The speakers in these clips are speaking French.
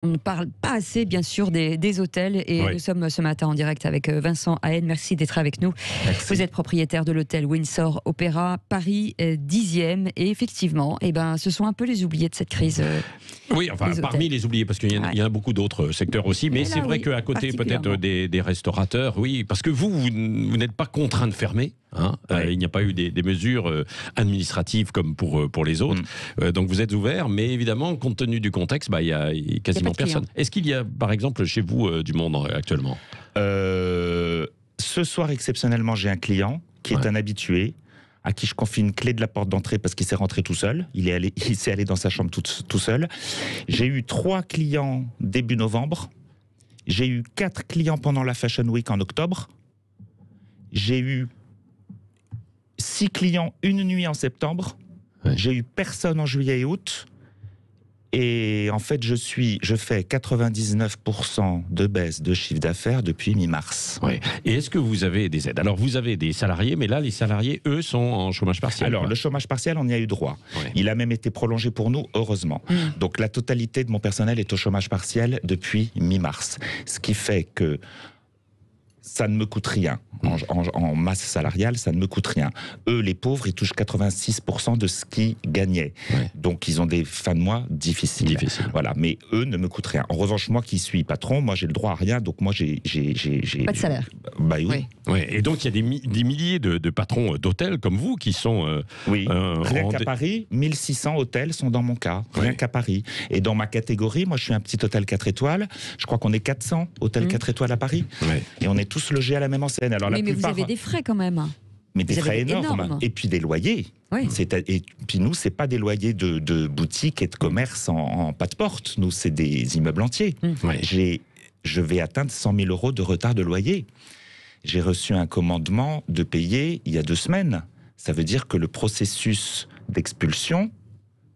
On ne parle pas assez, bien sûr, des hôtels. Et nous sommes ce matin en direct avec Vincent Haen. Merci d'être avec nous. Merci. Vous êtes propriétaire de l'hôtel Windsor Opéra, Paris 10e. Et effectivement, ce sont un peu les oubliés de cette crise. Oui, enfin, parmi les oubliés, parce qu'il y en a beaucoup d'autres secteurs aussi. Mais c'est vrai qu'à côté, peut-être des restaurateurs, oui, parce que vous n'êtes pas contraint de fermer. Il n'y a pas eu des mesures administratives comme pour les autres. Donc vous êtes ouvert, mais évidemment, compte tenu du contexte, il y a quasiment personne. Est-ce qu'il y a, par exemple, chez vous, du monde actuellement ? Ce soir, exceptionnellement, j'ai un client qui est un habitué, à qui je confie une clé de la porte d'entrée parce qu'il s'est rentré tout seul. Il s'est allé dans sa chambre tout seul. J'ai eu 3 clients début novembre. J'ai eu 4 clients pendant la Fashion Week en octobre. J'ai eu 6 clients une nuit en septembre. J'ai eu personne en juillet et août. Et en fait, je fais 99% de baisse de chiffre d'affaires depuis mi-mars. Et est-ce que vous avez des aides ? Alors, vous avez des salariés, mais là, les salariés, eux, sont en chômage partiel. Alors, le chômage partiel, on y a eu droit. Il a même été prolongé pour nous, heureusement. Donc, la totalité de mon personnel est au chômage partiel depuis mi-mars. Ce qui fait que ça ne me coûte rien. En masse salariale, ça ne me coûte rien. Eux, les pauvres, ils touchent 86% de ce qu'ils gagnaient. Donc, ils ont des fins de mois difficiles. Voilà. Mais eux ne me coûtent rien. En revanche, moi qui suis patron, moi, j'ai le droit à rien. Donc, moi, j'ai pas de salaire. Oui. Et donc, il y a des milliers de patrons d'hôtels comme vous qui sont... Rien qu'à Paris, 1600 hôtels sont dans mon cas. Rien qu'à Paris. Et dans ma catégorie, moi, je suis un petit hôtel 4 étoiles. Je crois qu'on est 400 hôtels 4 étoiles à Paris. Et on est tous logés à la même enseigne. Alors, mais vous avez des frais quand même. Mais des frais énormes. Et puis des loyers. Et puis nous, c'est pas des loyers de boutiques et de commerce en pas de porte. Nous, c'est des immeubles entiers. Je vais atteindre 100 000 euros de retard de loyer. J'ai reçu un commandement de payer il y a 2 semaines. Ça veut dire que le processus d'expulsion,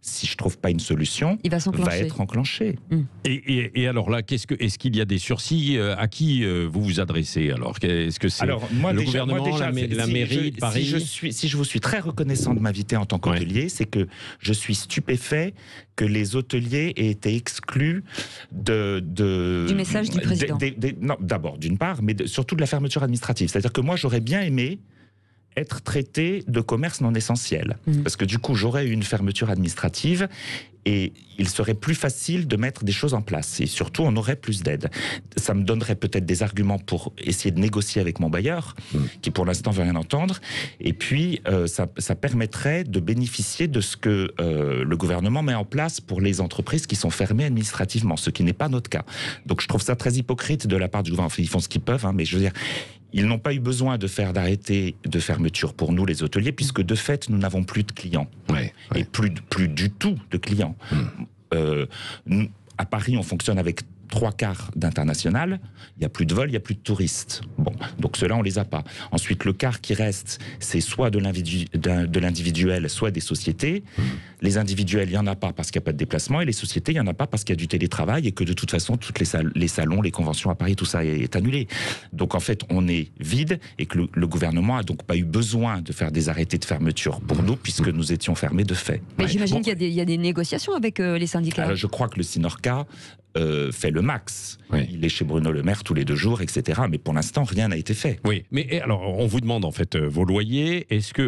si je trouve pas une solution, va être enclenché. Et alors là, est-ce qu'il y a des sursis à qui vous vous adressez ? Alors, est-ce que c'est le gouvernement, la mairie de Paris ? Si je vous suis très reconnaissant de m'inviter en tant qu'hôtelier, c'est que je suis stupéfait que les hôteliers aient été exclus du message du président. Non, d'abord, d'une part, mais surtout de la fermeture administrative. C'est-à-dire que moi, j'aurais bien aimé être traité de commerce non essentiel. Parce que du coup, j'aurais eu une fermeture administrative et il serait plus facile de mettre des choses en place. Et surtout, on aurait plus d'aide. Ça me donnerait peut-être des arguments pour essayer de négocier avec mon bailleur, qui pour l'instant veut rien entendre. Et puis, ça permettrait de bénéficier de ce que le gouvernement met en place pour les entreprises qui sont fermées administrativement, ce qui n'est pas notre cas. Donc, je trouve ça très hypocrite de la part du gouvernement. Enfin, ils font ce qu'ils peuvent, mais je veux dire... Ils n'ont pas eu besoin de faire d'arrêté de fermeture pour nous, les hôteliers, puisque de fait, nous n'avons plus de clients. Et plus du tout de clients. À Paris, on fonctionne avec 3/4 d'international, il n'y a plus de vol, il n'y a plus de touristes. Bon, donc ceux-là, on les a pas. Ensuite, le quart qui reste, c'est soit de l'individuel, soit des sociétés. Les individuels, il n'y en a pas parce qu'il n'y a pas de déplacement, et les sociétés, il n'y en a pas parce qu'il y a du télétravail et que de toute façon, toutes les salons, les conventions à Paris, tout ça est annulé. Donc en fait, on est vide et que le gouvernement a donc pas eu besoin de faire des arrêtés de fermeture pour nous, puisque nous étions fermés de fait. Mais j'imagine qu'il y a des négociations avec les syndicats. Alors, je crois que le Synorca fait le max. Il est chez Bruno Le Maire tous les 2 jours, etc. Mais pour l'instant, rien n'a été fait. Oui, mais alors, on vous demande en fait vos loyers. Est-ce que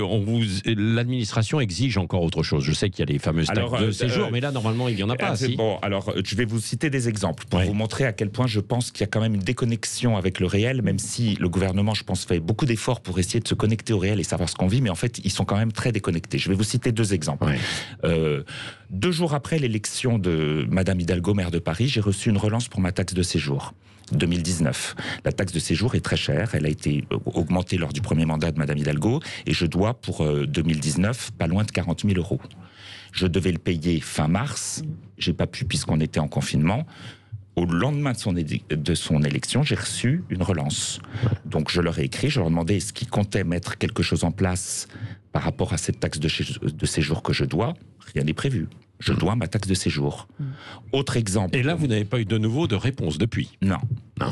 l'administration exige encore autre chose ? Je sais qu'il y a les fameuses taxes de séjour, mais là, normalement, il n'y en a pas. Bon, alors, je vais vous citer des exemples pour vous montrer à quel point je pense qu'il y a quand même une déconnexion avec le réel, même si le gouvernement, je pense, fait beaucoup d'efforts pour essayer de se connecter au réel et savoir ce qu'on vit, mais en fait, ils sont quand même très déconnectés. Je vais vous citer 2 exemples. 2 jours après l'élection de Madame Hidalgo, maire de Paris, j'ai reçu une relance pour ma taxe de séjour. 2019. La taxe de séjour est très chère. Elle a été augmentée lors du premier mandat de Madame Hidalgo et je dois pour 2019 pas loin de 40 000 euros. Je devais le payer fin mars. J'ai pas pu puisqu'on était en confinement. Au lendemain de son élection, j'ai reçu une relance. Donc je leur ai écrit, je leur ai demandé est-ce qu'ils comptaient mettre quelque chose en place par rapport à cette taxe de séjour que je dois. Rien n'est prévu. Je dois ma taxe de séjour. Autre exemple. Et là, vous n'avez pas eu de nouveau de réponse depuis ? Non. Non.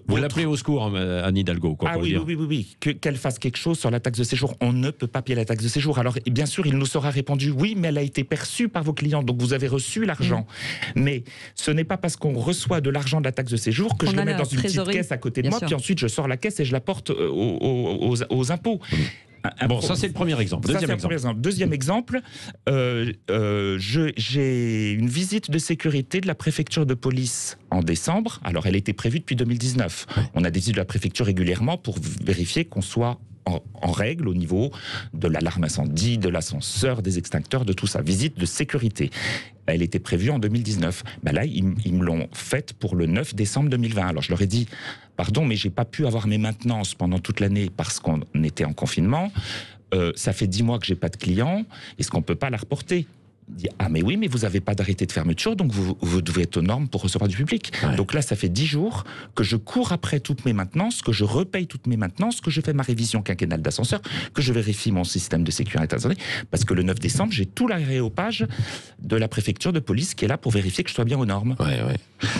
Vous l'appelez au secours, Anne Hidalgo, quoi. Ah oui. Qu'elle fasse quelque chose sur la taxe de séjour. On ne peut pas payer la taxe de séjour. Alors, bien sûr, il nous sera répondu, oui, mais elle a été perçue par vos clients, donc vous avez reçu l'argent. Mais ce n'est pas parce qu'on reçoit de l'argent de la taxe de séjour que je le mets dans une petite caisse à côté de moi, puis ensuite je sors la caisse et je la porte aux impôts. Bon, ça c'est le premier exemple. Deuxième exemple, j'ai une visite de sécurité de la préfecture de police en décembre. Alors, elle était prévue depuis 2019. On a des visites de la préfecture régulièrement pour vérifier qu'on soit en règle au niveau de l'alarme incendie, de l'ascenseur, des extincteurs, de tout ça. Visite de sécurité. Elle était prévue en 2019. Là, ils me l'ont faite pour le 9 décembre 2020. Alors, je leur ai dit, pardon, mais j'ai pas pu avoir mes maintenances pendant toute l'année parce qu'on était en confinement. Ça fait 10 mois que j'ai pas de clients. Est-ce qu'on peut pas la reporter ? Il dit, ah mais oui, mais vous n'avez pas d'arrêté de fermeture, donc vous devez être aux normes pour recevoir du public. Ouais. Donc là, ça fait 10 jours que je cours après toutes mes maintenances, que je repaye toutes mes maintenances, que je fais ma révision quinquennale d'ascenseur, que je vérifie mon système de sécurité. Parce que le 9 décembre, j'ai tout l'aréopage de la préfecture de police qui est là pour vérifier que je sois bien aux normes.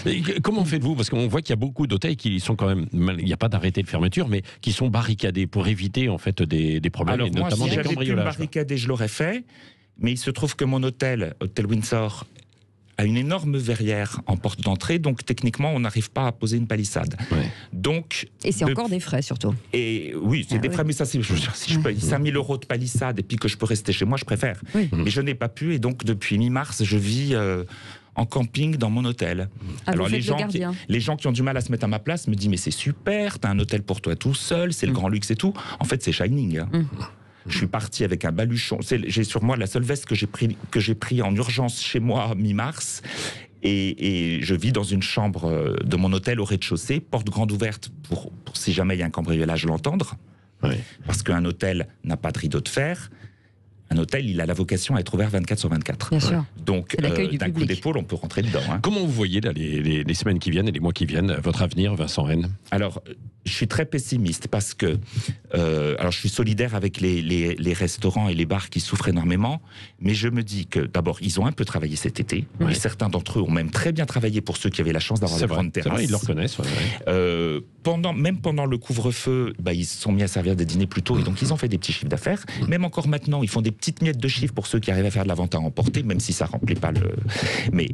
Et comment faites-vous ? Parce qu'on voit qu'il y a beaucoup d'hôtels qui sont quand même, il n'y a pas d'arrêté de fermeture, mais qui sont barricadés pour éviter en fait des problèmes, alors, et notamment moi, si des cambriolages. J'avais pu me barricader, je l'aurais fait. Mais il se trouve que mon hôtel Windsor, a une énorme verrière en porte d'entrée, donc techniquement, on n'arrive pas à poser une palissade. Donc, et c'est encore des frais, surtout. Et oui, c'est des frais, mais ça, si je paye 5 000 € de palissade et puis que je peux rester chez moi, je préfère. Mais je n'ai pas pu, et donc depuis mi-mars, je vis en camping dans mon hôtel. Alors les gens qui ont du mal à se mettre à ma place me disent, mais c'est super, t'as un hôtel pour toi tout seul, c'est le grand luxe et tout. En fait, c'est Shining. Je suis parti avec un baluchon. J'ai sur moi la seule veste que j'ai pris en urgence chez moi mi-mars. Et je vis dans une chambre de mon hôtel au rez-de-chaussée, porte grande ouverte pour si jamais il y a un cambriolage, l'entendre. Parce qu'un hôtel n'a pas de rideau de fer. Un hôtel, il a la vocation à être ouvert 24/24. Bien sûr. Donc, d'un coup d'épaule, on peut rentrer dedans. Comment vous voyez là, les semaines qui viennent et les mois qui viennent, votre avenir, Vincent Rennes ? Alors, je suis très pessimiste parce que alors je suis solidaire avec les restaurants et les bars qui souffrent énormément, mais je me dis que d'abord, ils ont un peu travaillé cet été, et certains d'entre eux ont même très bien travaillé pour ceux qui avaient la chance d'avoir des grandes terrasses. Vrai, ils le reconnaissent. Même pendant le couvre-feu, ils se sont mis à servir des dîners plus tôt, et donc ils ont fait des petits chiffres d'affaires. Même encore maintenant, ils font des petites miettes de chiffres pour ceux qui arrivent à faire de la vente à emporter, même si ça remplit pas le... Mais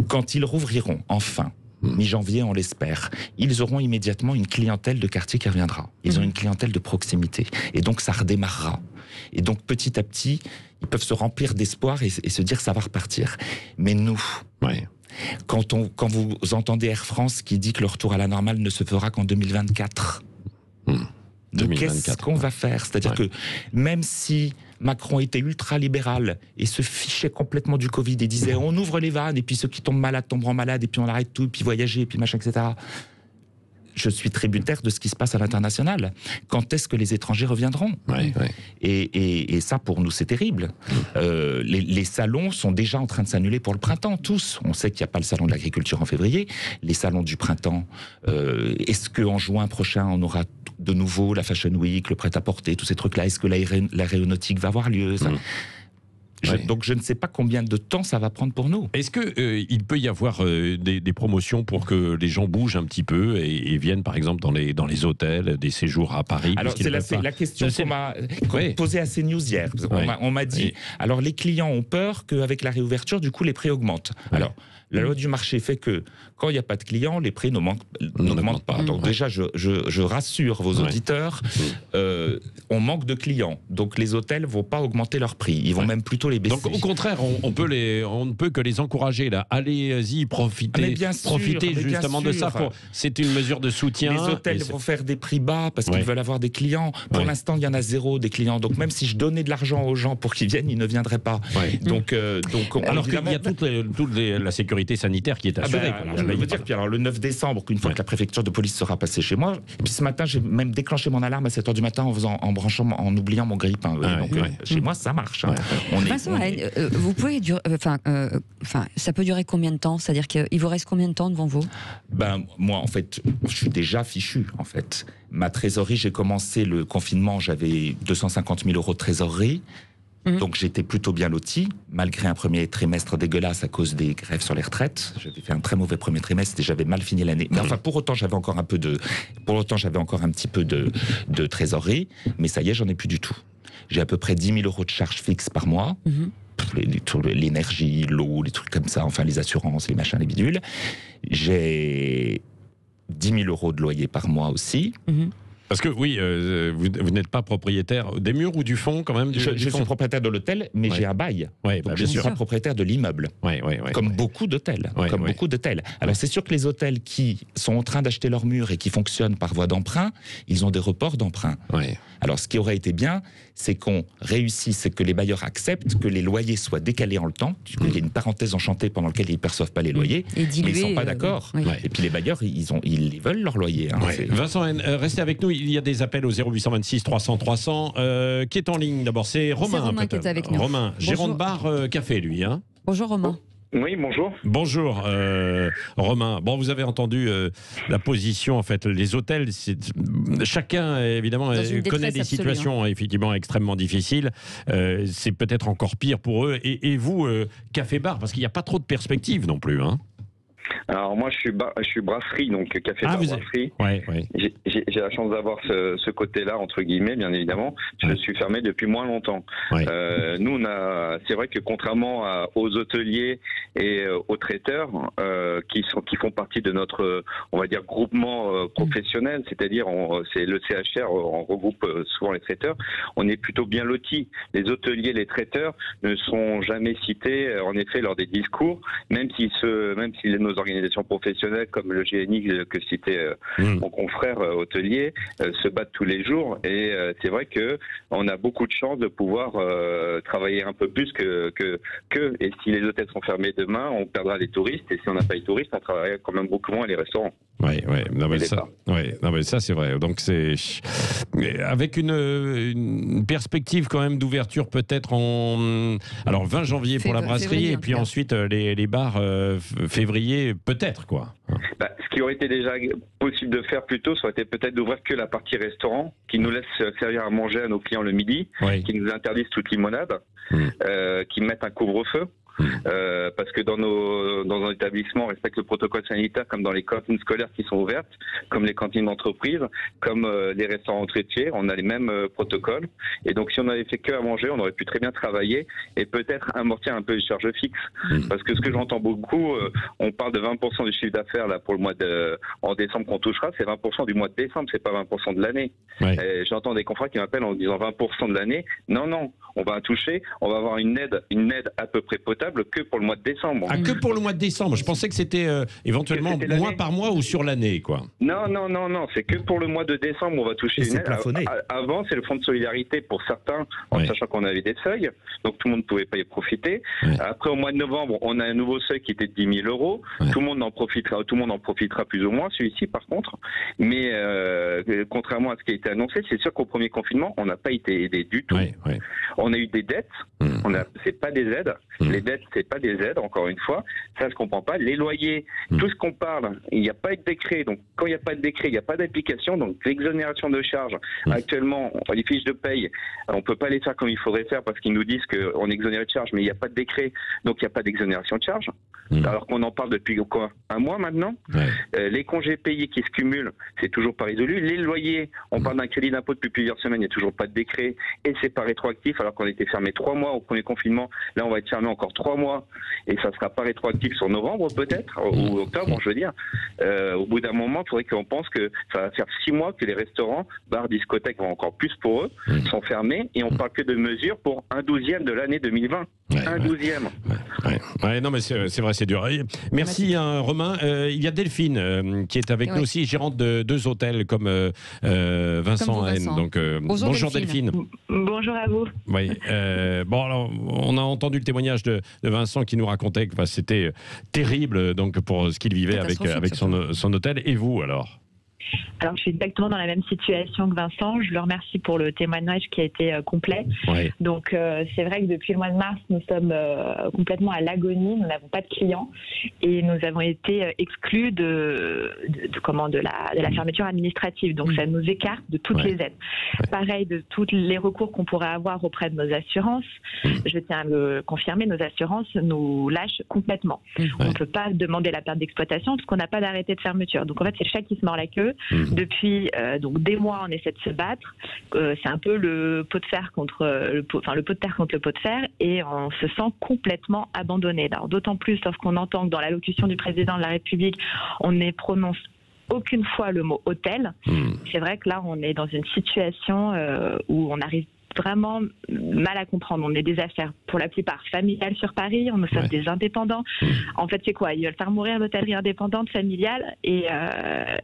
quand ils rouvriront, enfin, mi-janvier, on l'espère, ils auront immédiatement une clientèle de quartier qui reviendra. Ils ont une clientèle de proximité. Et donc, ça redémarrera. Et donc, petit à petit, ils peuvent se remplir d'espoir et se dire ça va repartir. Mais nous... Quand vous entendez Air France qui dit que le retour à la normale ne se fera qu'en 2024... Qu'est-ce qu'on va faire ? C'est-à-dire que même si Macron était ultra-libéral et se fichait complètement du Covid et disait on ouvre les vannes et puis ceux qui tombent malades tomberont malades et puis on arrête tout et puis voyager et puis machin, etc. Je suis tributaire de ce qui se passe à l'international. Quand est-ce que les étrangers reviendront ? Et ça, pour nous, c'est terrible. Les salons sont déjà en train de s'annuler pour le printemps, tous. On sait qu'il n'y a pas le salon de l'agriculture en février. Les salons du printemps, est-ce qu'en juin prochain, on aura de nouveau la Fashion Week, le prêt-à-porter, tous ces trucs-là ? Est-ce que l'aéronautique va avoir lieu ? Donc je ne sais pas combien de temps ça va prendre pour nous. Est-ce qu'il peut y avoir des promotions pour que les gens bougent un petit peu et viennent par exemple dans les hôtels, des séjours à Paris? Alors c'est la question qu'on m'a posée à CNews hier. On m'a dit, alors les clients ont peur qu'avec la réouverture, du coup les prix augmentent. Alors la loi du marché fait que quand il n'y a pas de clients, les prix n'augmentent pas. Donc déjà, je rassure vos auditeurs, on manque de clients. Donc les hôtels ne vont pas augmenter leurs prix. Ils vont même plutôt les baisser. Donc au contraire, on ne peut que les encourager. Là. Allez-y, profitez justement de ça. C'est une mesure de soutien. Les hôtels vont faire des prix bas parce qu'ils veulent avoir des clients. Pour l'instant, il y en a zéro des clients. Donc même si je donnais de l'argent aux gens pour qu'ils viennent, ils ne viendraient pas. Donc, alors qu'il y a toute la sécurité sanitaire qui est assurée. Je veux dire, puis alors le 9 décembre, qu'une fois que la préfecture de police sera passée chez moi, puis ce matin, j'ai même déclenché mon alarme à 7h du matin en oubliant mon grille-pain. Donc chez moi, ça marche. Vous pouvez durer, ça peut durer combien de temps ? C'est-à-dire qu'il vous reste combien de temps devant vous ? Moi, en fait, je suis déjà fichu, en fait. Ma trésorerie, j'ai commencé le confinement, j'avais 250 000 € de trésorerie. Donc j'étais plutôt bien loti, malgré un premier trimestre dégueulasse à cause des grèves sur les retraites. J'avais fait un très mauvais premier trimestre et j'avais mal fini l'année. Mais enfin, pour autant, j'avais encore un petit peu de trésorerie. Mais ça y est, j'en ai plus du tout. J'ai à peu près 10 000 € de charges fixes par mois. L'énergie, l'eau, les trucs comme ça, enfin les assurances, les machins, les bidules. J'ai 10 000 € de loyer par mois aussi. Parce que oui, vous n'êtes pas propriétaire des murs ou du fond quand même. Je suis propriétaire de l'hôtel, mais j'ai un bail. Donc je ne suis pas propriétaire de l'immeuble. Comme beaucoup d'hôtels. Beaucoup d'hôtels. Alors c'est sûr que les hôtels qui sont en train d'acheter leurs murs et qui fonctionnent par voie d'emprunt, ils ont des reports d'emprunt. Alors ce qui aurait été bien, c'est qu'on réussisse, que les bailleurs acceptent que les loyers soient décalés en le temps. Du coup, il y a une parenthèse enchantée pendant laquelle ils ne perçoivent pas les loyers. Mais ils ne sont pas d'accord. Et puis les bailleurs, ils veulent leur loyer. Vincent Haine, restez avec nous. Il y a des appels au 0826 300 300. Qui est en ligne d'abord? C'est Romain. C'est Romain qui est avec nous. Romain, gérant de bar café, lui. Bonjour Romain. Oui, bonjour. Bonjour Romain. Bon, vous avez entendu la position, en fait, les hôtels, chacun évidemment connaît des situations effectivement extrêmement difficiles. C'est peut-être encore pire pour eux. Et vous, café-bar, parce qu'il n'y a pas trop de perspectives non plus. Alors moi je suis brasserie, donc café-bar brasserie. J'ai la chance d'avoir ce côté-là entre guillemets, bien évidemment. Je suis fermé depuis moins longtemps. Nous c'est vrai que contrairement aux hôteliers et aux traiteurs qui font partie de notre on va dire groupement professionnel, c'est-à-dire c'est le CHR, on regroupe souvent les traiteurs. On est plutôt bien lotis. Les hôteliers, les traiteurs ne sont jamais cités en effet lors des discours, même si nos organisations professionnelles comme le GNI que citait mon confrère hôtelier se battent tous les jours et c'est vrai que on a beaucoup de chance de pouvoir travailler un peu plus que et si les hôtels sont fermés demain on perdra les touristes et si on n'a pas les touristes on travaillera quand même beaucoup moins les restaurants. Non mais ça c'est vrai. Donc c'est avec une perspective quand même d'ouverture peut-être alors 20 janvier pour la brasserie et puis ensuite les bars février peut-être quoi. Ce qui aurait été déjà possible de faire plus tôt, ça aurait été peut-être d'ouvrir que la partie restaurant, qui nous laisse servir à manger à nos clients le midi, qui nous interdisent toute limonade, qui mettent un couvre-feu. Parce que dans nos établissements, on respecte le protocole sanitaire comme dans les cantines scolaires qui sont ouvertes, comme les cantines d'entreprise, comme les restaurants traitiers, on a les mêmes protocoles. Et donc si on avait fait que à manger, on aurait pu très bien travailler et peut-être amortir un peu les charges fixes. Parce que ce que j'entends beaucoup, on parle de 20% du chiffre d'affaires là pour le mois en décembre qu'on touchera, c'est 20% du mois de décembre, c'est pas 20% de l'année. J'entends des confrères qui m'appellent en disant 20% de l'année. Non, on va toucher, on va avoir une aide à peu près potable que pour le mois de décembre. Que pour le mois de décembre. Je pensais que c'était éventuellement mois par mois ou sur l'année, quoi. Non, c'est que pour le mois de décembre, on va toucher une aide. Avant, c'est le fonds de solidarité pour certains, en sachant qu'on avait des seuils, donc tout le monde ne pouvait pas y profiter. Après, au mois de novembre, on a un nouveau seuil qui était de 10 000 €. Tout le monde en profitera plus ou moins, celui-ci par contre. Mais contrairement à ce qui a été annoncé, c'est sûr qu'au premier confinement, on n'a pas été aidé du tout. On a eu des dettes, c'est pas des aides. Les dettes, c'est pas des aides, encore une fois. Ça, je comprends pas. Les loyers, tout ce qu'on parle, il n'y a pas de décret. Donc, quand il n'y a pas de décret, il n'y a pas d'application. Donc, l'exonération de charges, actuellement, les fiches de paye, on peut pas les faire comme il faudrait faire parce qu'ils nous disent qu'on est exonéré de charges, mais il n'y a pas de décret. Donc, il n'y a pas d'exonération de charges. Alors qu'on en parle depuis quoi? Un mois maintenant. Les congés payés qui se cumulent, c'est toujours pas résolu. Les loyers, on parle d'un crédit d'impôt depuis plusieurs semaines, il n'y a toujours pas de décret et c'est pas rétroactif alors qu'on était fermé 3 mois au premier confinement. Là, on va être fermé encore 3 mois et ça sera pas rétroactif sur novembre peut-être ou octobre, je veux dire. Au bout d'un moment, il faudrait qu'on pense que ça va faire 6 mois que les restaurants, bars, discothèques vont encore plus pour eux, sont fermés et on parle que de mesures pour 1/12 de l'année 2020. 1/12. Non mais c'est vrai, c'est dur. Merci Romain. Il y a Delphine qui est avec nous aussi, gérante de 2 hôtels comme Vincent Haine. Donc bonjour Delphine. Bonjour à vous. Bon alors on a entendu le témoignage de Vincent qui nous racontait que c'était terrible donc pour ce qu'il vivait avec son hôtel. Et vous alors? Alors, je suis exactement dans la même situation que Vincent. Je le remercie pour le témoignage qui a été complet. Ouais. Donc, c'est vrai que depuis le mois de mars, nous sommes complètement à l'agonie. Nous n'avons pas de clients et nous avons été exclus de la fermeture administrative. Donc, ça nous écarte de toutes les aides. Pareil, de tous les recours qu'on pourrait avoir auprès de nos assurances. Je tiens à le confirmer, nos assurances nous lâchent complètement. On ne peut pas demander la perte d'exploitation parce qu'on n'a pas d'arrêté de fermeture. Donc, en fait, c'est le chat qui se mord la queue. Depuis donc des mois, on essaie de se battre. C'est un peu le pot de fer contre le pot de terre contre le pot de fer, et on se sent complètement abandonné. Alors, d'autant plus lorsqu'on entend que dans l'allocution du président de la République, on ne prononce aucune fois le mot hôtel. C'est vrai que là, on est dans une situation où on arrive vraiment mal à comprendre. On est des affaires pour la plupart familiales sur Paris, on sommes des indépendants. En fait, c'est quoi? Ils veulent faire mourir l'hôtellerie indépendante familiale et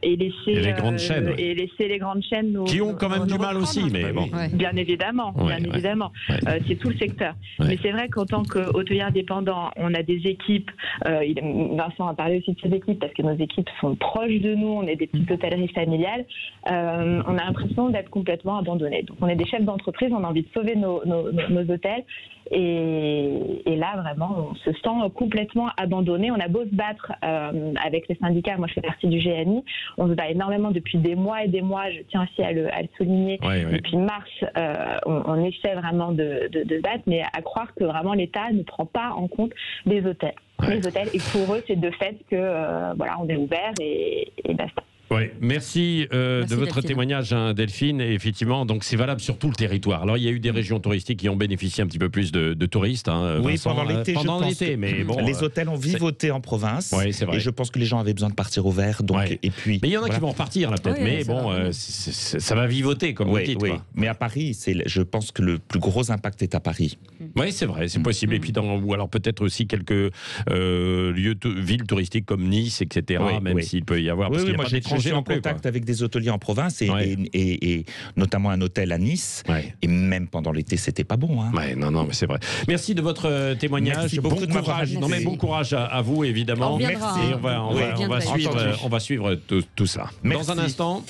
laisser les grandes chaînes, et laisser les grandes chaînes qui ont quand même du mal aussi, mais bon. Bien évidemment, c'est tout le secteur. Mais c'est vrai qu'en tant qu'hôtelier indépendant, on a des équipes. Vincent a parlé aussi de ces équipes parce que nos équipes sont proches de nous. On est des petites hôtelleries familiales. On a l'impression d'être complètement abandonnés. Donc, on est des chefs d'entreprise. On a envie de sauver nos hôtels et là vraiment on se sent complètement abandonné. On a beau se battre avec les syndicats, moi je fais partie du GNI, on se bat énormément depuis des mois et des mois, je tiens aussi à le souligner. Depuis mars on essaie vraiment de se battre, mais à croire que vraiment l'État ne prend pas en compte les hôtels. Les hôtels, et pour eux c'est de fait que voilà, on est ouvert et basta. Oui, merci de votre témoignage, Delphine. Et effectivement, donc c'est valable sur tout le territoire. Alors, il y a eu des régions touristiques qui ont bénéficié un petit peu plus de touristes. Oui, Vincent, pendant l'été, mais bon, les hôtels ont vivoté en province. Oui, c'est vrai. Et je pense que les gens avaient besoin de partir au vert. Donc, et puis, mais il y en a qui vont repartir là peut-être. Mais bon, ça va vivoter comme vous dites. Oui. Mais à Paris, je pense que le plus gros impact est à Paris. Oui, c'est vrai, c'est possible. Et puis ou alors peut-être aussi quelques villes touristiques comme Nice, etc. Même s'il peut y avoir. Parce qu'il y a pas d'étrangers en contact avec des hôteliers en province et notamment un hôtel à Nice. Et même pendant l'été, c'était pas bon. Non, mais c'est vrai. Merci de votre témoignage. Merci beaucoup bon courage. Non, mais bon courage à vous, évidemment. On viendra, et on va suivre tout ça. Dans un instant.